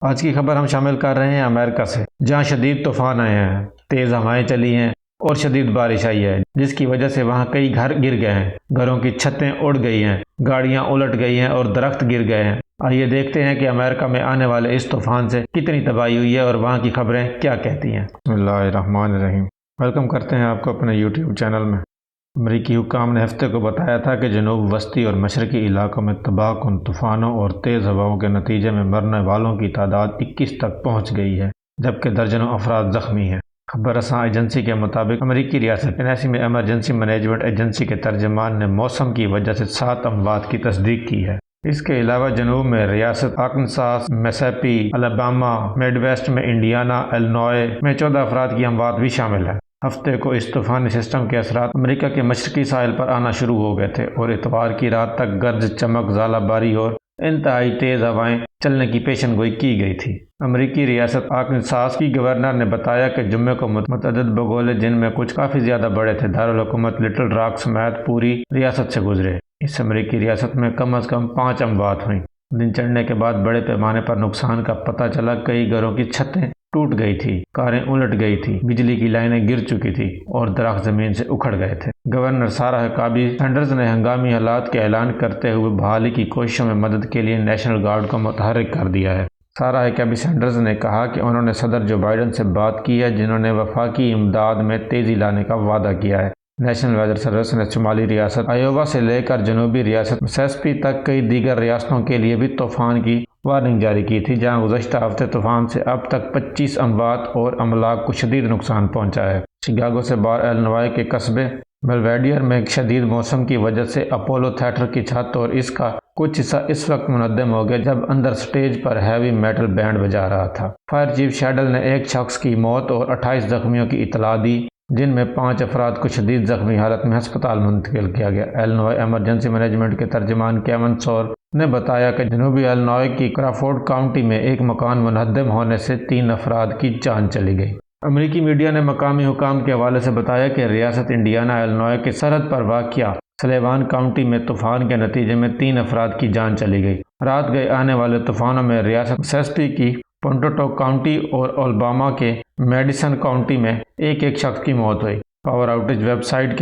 آج کی خبر ہم شامل کر رہے ہیں امریکہ سے، جہاں شدید طوفان آئے ہیں، تیز ہوائیں چلی ہیں اور شدید بارش آئی ہے، جس کی وجہ سے وہاں کئی گھر گر گئے ہیں، گھروں کی چھتیں اڑ گئی ہیں، گاڑیاں الٹ گئی ہیں اور درخت گر گئے ہیں۔ آئیے دیکھتے ہیں کہ امریکہ میں آنے والے اس طوفان سے کتنی تباہی ہوئی ہے اور وہاں کی خبریں کیا کہتی ہیں۔ بسم اللہ الرحمن الرحیم۔ ویلکم کرتے ہیں آپ کو اپنے یوٹیوب چینل میں۔ امریکی حکام نے ہفتے کو بتایا تھا کہ جنوب وسطی اور مشرقی علاقوں میں تباہ کن طوفانوں اور تیز ہواؤں کے نتیجے میں مرنے والوں کی تعداد 21 تک پہنچ گئی ہے، جبکہ درجنوں افراد زخمی ہیں۔ خبر رساں ایجنسی کے مطابق امریکی ریاست ٹینیسی میں ایمرجنسی مینجمنٹ ایجنسی کے ترجمان نے موسم کی وجہ سے 7 اموات کی تصدیق کی ہے۔ اس کے علاوہ جنوب میں ریاست Arkansas, Mississippi, Alabama, mid waste میں انڈیانا، الینوائے میں 14 افراد کی اموات بھی شامل ہیں۔ ہفتے کو اس طوفانی سسٹم کے اثرات امریکہ کے مشرقی ساحل پر آنا شروع ہو گئے تھے اور اتوار کی رات تک گرج چمک، ژالہ باری اور انتہائی تیز ہوائیں چلنے کی پیشن گوئی کی گئی تھی۔ امریکی ریاست آرکنساس کی گورنر نے بتایا کہ جمعے کو متعدد بگولے، جن میں کچھ کافی زیادہ بڑے تھے، دارالحکومت لٹل راک سمیت پوری ریاست سے گزرے۔ اس امریکی ریاست میں کم از کم 5 اموات ہوئیں۔ دن چڑھنے کے بعد بڑے پیمانے پر نقصان کا پتہ چلا۔ کئی گھروں کی چھتیں ٹوٹ گئی تھی، کاریں الٹ گئی تھی، بجلی کی لائنیں گر چکی تھی اور درخت زمین سے اکھڑ گئے تھے۔ گورنر سارہ ہکابی سینڈرز نے ہنگامی حالات کا اعلان کرتے ہوئے بحالی کی کوششوں میں مدد کے لیے نیشنل گارڈ کو متحرک کر دیا ہے۔ سارہ ہکابی سینڈرز نے کہا کہ انہوں نے صدر جو بائیڈن سے بات کی ہے، جنہوں نے وفاقی امداد میں تیزی لانے کا وعدہ کیا ہے۔ نیشنل ویدر سروس نے شمالی ریاست آئیووا سے لے کر جنوبی ریاست مسیسپی تک کئی دیگر ریاستوں کے لیے بھی طوفان کی وارننگ جاری کی تھی، جہاں گزشتہ ہفتے طوفان سے اب تک 25 اموات اور املاک کو شدید نقصان پہنچا ہے۔ شکاگو سے باہر الینوائے کے قصبے بیلویڈیئر میں شدید موسم کی وجہ سے اپولو تھیٹر کی چھت اور اس کا کچھ حصہ اس وقت منہدم ہو گیا جب اندر سٹیج پر ہیوی میٹل بینڈ بجا رہا تھا۔ فائر چیف شیڈل نے ایک شخص کی موت اور 28 زخمیوں کی اطلاع دی، جن میں 5 افراد کو شدید زخمی حالت میں ہسپتال منتقل کیا گیا۔ الینوائے ایمرجنسی مینجمنٹ کے ترجمان کیون سور نے بتایا کہ جنوبی الینوائے کی کرافورڈ کاؤنٹی میں ایک مکان منہدم ہونے سے 3 افراد کی جان چلی گئی۔ امریکی میڈیا نے مقامی حکام کے حوالے سے بتایا کہ ریاست انڈیانا الینوائے کی سرحد پر واقع سلیوان کاؤنٹی میں طوفان کے نتیجے میں 3 افراد کی جان چلی گئی۔ رات گئے آنے والے طوفانوں میں ریاست مسیسپی کی پونٹوٹاک کاؤنٹی اور الاباما کے میڈیسن کاؤنٹی میں ایک شخص کی موت ہوئی۔ پاور آؤٹیج ویب سائٹ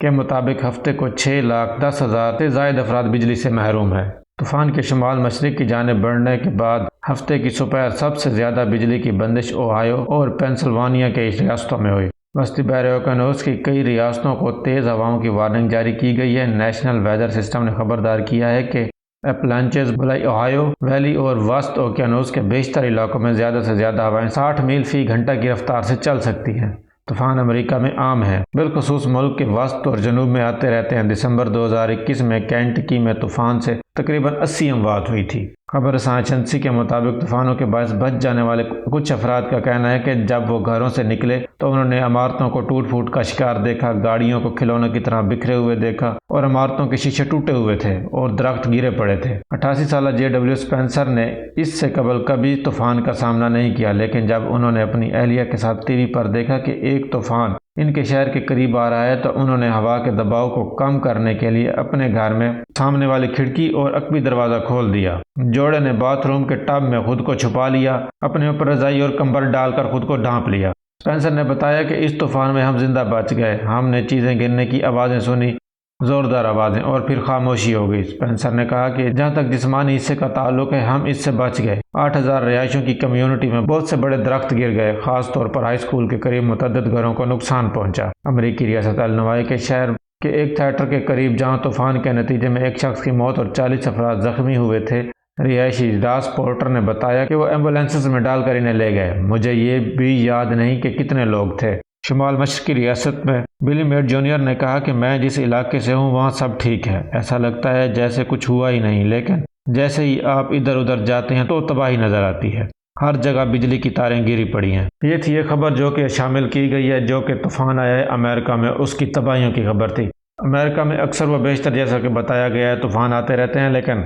کے مطابق ہفتے کو 6,10,000 سے زائد افراد بجلی سے محروم ہیں۔ طوفان کے شمال مشرق کی جانب بڑھنے کے بعد ہفتے کی صبح سب سے زیادہ بجلی کی بندش اوہایو اور پینسلوانیا کے ریاستوں میں ہوئی۔ وسطی بحر اوقیانوس کی کئی ریاستوں کو تیز ہواؤں کی وارننگ جاری کی گئی ہے۔ نیشنل ویدر سسٹم نے خبردار کیا ہے کہ ایپلانچز، بالائی اوہایو ویلی اور وسط اوقیانوس کے بیشتر علاقوں میں زیادہ سے زیادہ ہوائیں 60 میل فی گھنٹہ کی رفتار سے چل سکتی ہیں۔ طوفان امریکہ میں عام ہیں، بالخصوص ملک کے وسط اور جنوب میں آتے رہتے ہیں۔ دسمبر 2021 میں کینٹکی میں طوفان سے تقریباً 80 اموات ہوئی تھی۔ خبر رساں ایجنسی کے مطابق طوفانوں کے باعث بچ جانے والے کچھ افراد کا کہنا ہے کہ جب وہ گھروں سے نکلے تو انہوں نے عمارتوں کو ٹوٹ پھوٹ کا شکار دیکھا، گاڑیوں کو کھلونوں کی طرح بکھرے ہوئے دیکھا اور عمارتوں کے شیشے ٹوٹے ہوئے تھے اور درخت گرے پڑے تھے۔ 88 سالہ JW اسپینسر نے اس سے قبل کبھی طوفان کا سامنا نہیں کیا، لیکن جب انہوں نے اپنی اہلیہ کے ساتھ ٹی وی پر دیکھا کہ ایک طوفان ان کے شہر کے قریب آ رہا ہے تو انہوں نے ہوا کے دباؤ کو کم کرنے کے لیے اپنے گھر میں سامنے والی کھڑکی اور عقبی دروازہ کھول دیا۔ جوڑے نے باتھ روم کے ٹب میں خود کو چھپا لیا، اپنے اوپر رضائی اور کمبل ڈال کر خود کو ڈھانپ لیا۔ اسپینسر نے بتایا کہ اس طوفان میں ہم زندہ بچ گئے، ہم نے چیزیں گرنے کی آوازیں سنی، زوردار آوازیں، اور پھر خاموشی ہو گئی۔ اسپینسر نے کہا کہ جہاں تک جسمانی حصے کا تعلق ہے، ہم اس سے بچ گئے۔ 8,000 رہائشیوں کی کمیونٹی میں بہت سے بڑے درخت گر گئے، خاص طور پر ہائی اسکول کے قریب متعدد گھروں کو نقصان پہنچا۔ امریکی ریاست الینوائے کے شہر کے ایک تھیٹر کے قریب، جہاں طوفان کے نتیجے میں ایک شخص کی موت اور 40 افراد زخمی ہوئے تھے، رہائشی راس پورٹر نے بتایا کہ وہ ایمبولینسز میں ڈال کر انہیں لے گئے۔ مجھے یہ بھی یاد نہیں کہ کتنے لوگ تھے۔ شمال مشرقی ریاست میں بلی میڈ جونیئر نے کہا کہ میں جس علاقے سے ہوں وہاں سب ٹھیک ہے، ایسا لگتا ہے جیسے کچھ ہوا ہی نہیں، لیکن جیسے ہی آپ ادھر ادھر جاتے ہیں تو تباہی نظر آتی ہے، ہر جگہ بجلی کی تاریں گری پڑی ہیں۔ یہ تھی ایک خبر جو کہ شامل کی گئی ہے، جو کہ طوفان آیا ہے امریکہ میں، اس کی تباہیوں کی خبر تھی۔ امریکہ میں اکثر و بیشتر جیسا کہ بتایا گیا ہے طوفان آتے رہتے ہیں، لیکن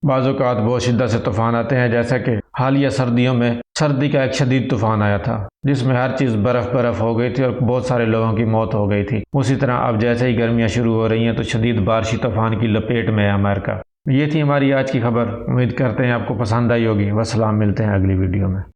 بعض اوقات بہت شدت سے طوفان آتے ہیں، جیسا کہ حالیہ سردیوں میں سردی کا ایک شدید طوفان آیا تھا جس میں ہر چیز برف ہو گئی تھی اور بہت سارے لوگوں کی موت ہو گئی تھی۔ اسی طرح اب جیسے ہی گرمیاں شروع ہو رہی ہیں تو شدید بارشی طوفان کی لپیٹ میں ہے امریکہ۔ یہ تھی ہماری آج کی خبر، امید کرتے ہیں آپ کو پسند آئی ہوگی۔ والسلام، ملتے ہیں اگلی ویڈیو میں۔